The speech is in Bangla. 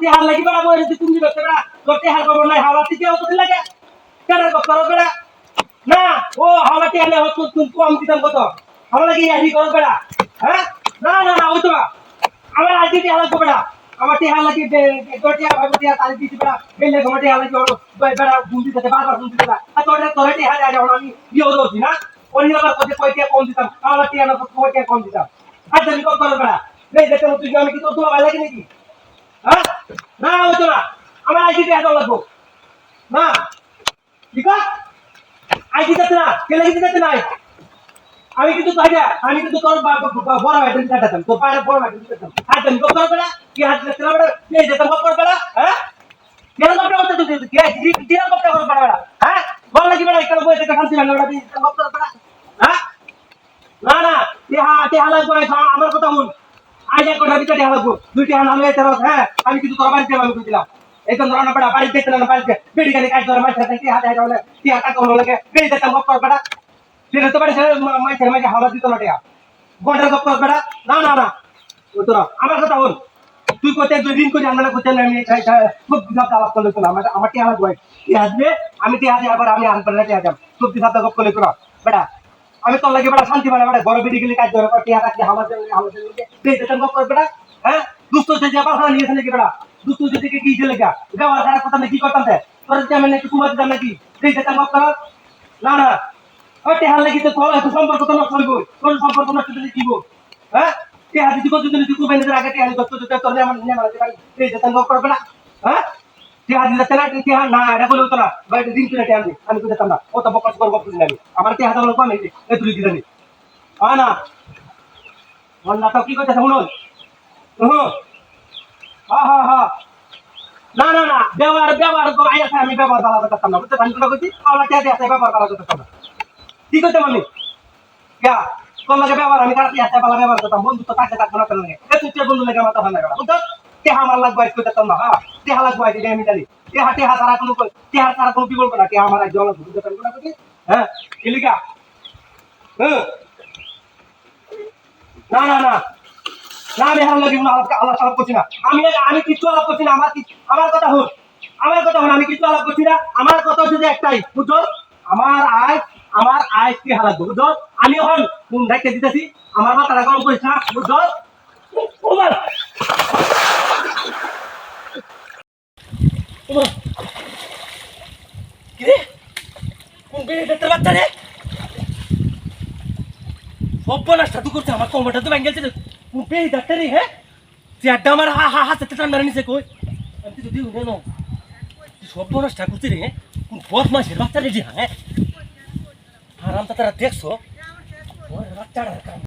টিহার লাগি বেড়া বই যদি তুমি করতে বেড়া তোর টিহার খবর নাই হাওলা টিকে কত লাগে কেন করো বেড়া না ও হাওলা টিহার লে হতো তুমি কম দিতাম কত হাওলা লাগি আহি করো বেড়া হ্যাঁ না না না ওই তো আমার আজ টিহার লাগবে বেড়া আমার টিহার লাগি তোর টিহার ভাই টিহার তালি দিতে বেড়া বেলে তোমার টিহার লাগি বেড়া গুন্দি দিতে বারবার গুন্দি দিতে আর তোর টিহার আজ আমি বিয়ে দৌছি না ওই আবার কত কয়টা কম দিতাম হাওলা টিহার না কয়টা কম দিতাম আর জানি কত করো বেড়া এই দেখতে তুই আমি কি তোর তোমার ভাই লাগে নাকি হ্যাঁ না ওই তো না আমার আইডি তে হাজার লাগবো না ঠিক আছে আইডি তে না কেলে দিতে নাই আমি কিন্তু তাইয়া আমি কিন্তু তোর বড় ভাই দিতে কাটাতাম তোর পাড়া বড় ভাই দিতে কাটাতাম আর তুমি কত করবে না কি হাত দিতে না বড় এই যেতে কত করবে না হ্যাঁ কেন কত করতে তুই কি দিন কত করবে বড় হ্যাঁ বল লাগি বড় এখানে বসে থেকে শান্তি না বড় দিন কত করবে না হ্যাঁ না না তে লাগবে আমার কথা শুন আইডা কোটা দিতে লাগবো দুইটা হানালে তেরো হ্যাঁ আমি কিন্তু তোর বাড়িতে আমি কইছিলাম এই তো ধরনা বড় বাড়ি দেখতে না বাড়িতে বেড়ি গানি কাজ ধরে মাইছে কি হাতে হাতে হলে কি হাতে কোন লাগে বেড়ি দেখতে মত কর বড় সেটা তো বাড়ি মাইছে মাইছে হাওয়া দিত না টিয়া গন্ডার গপ কর বড় না না না ও তো আমার কথা শুন তুই কইতে দুই দিন কই জানা কইতে আমি খুব বিজাত আলাপ করলে তো আমার টিয়া লাগবে কি আসবে আমি টিয়া হাতে আবার আমি আর বড় টিয়া যাব খুব বিজাত গপ করলে তো বড় আমি তোর লাগে বড় শান্তি বড় ঘরে বেড়ি গেলে কাজ ধরে টিয়া রাখতে হাওয়া দিতে বেড়ি দেখতে গপ কর বড় হ্যাঁ দুষ্ট যে যাবা হারা নিয়েছে নাকি বড় দুটো যদি কি দিলে গা গাওয়া সারা কথা নাকি করতাম দে তোর জামে নাকি কুমার জামে নাকি এই যেটা মত কর না না ওতে হাল লাগি তো এত সম্পর্ক তো নষ্ট হইব কোন সম্পর্ক নষ্ট যদি দিব হ্যাঁ তে হাদি দিব যদি তুই বাইরে আগে তে হাদি দত্ত দত্ত তোর আমার নিয়ে মারতে পারি এই যেটা মত করবে না হ্যাঁ তে হাদি দত্ত না তে না এটা বলে তো না বাইরে দিন তুই তে আমি তো যেতাম না ও তো বকস করব বুঝি না আমার তে হাদা লোক আমি এই তুই দিদানি না বল না তো কি কইতাছ শুনুন হ্যাঁ হ্যাঁ হ্যাঁ না না না ব্যবহার আইয়াছে আমি ব্যবহার করা করতাম না বুঝতে পারছি কইছি পাওলা টিয়া দিয়ে ব্যবহার করা করতাম না কি কইতে মানে ইয়া কোন লাগে ব্যবহার আমি কাটি হাতে পালা ব্যবহার করতাম বন্ধু তো থাকে থাকবে না কেন লাগে এ তুই বন্ধু লাগে মাথা ভাঙা গেল বুঝছ টিয়া আমার লাগবে কইতাম না হ্যাঁ টিয়া লাগবে আইতে আমি জানি টিয়া সারা কোনো কি বলবো না টিয়া আমার আজ জল বুঝতে পারবো না কইছি হ্যাঁ কি লিখা না না না না আমি হার লাগি না আল্লাহ সালাম করছি না আমি কিছু আলাপ করছি না আমার কথা হল আমি কিছু আলাপ করছি না আমার কথা যদি একটাই বুঝছো আমার আয় কি হালাত বুঝছো আমি এখন কোন দায়িত্ব দিতেছি আমার মাথাটা গরম করিস না বুঝছো কোন বেড়ে বাচ্চা রে সব্যনাশটা তুই করছে আমার কমরটা তো ভেঙে গেছে কুপে ডাক্তারি হ্যাঁ তুই আড্ডা আমার হাতে টান নিছে কই আমি তো যদি উঠে নো সব্যনাশটা করছে রে কোন বদমাশের বাচ্চা রেডি হ্যাঁ আরামটা তারা দেখছো বাচ্চাটার কাম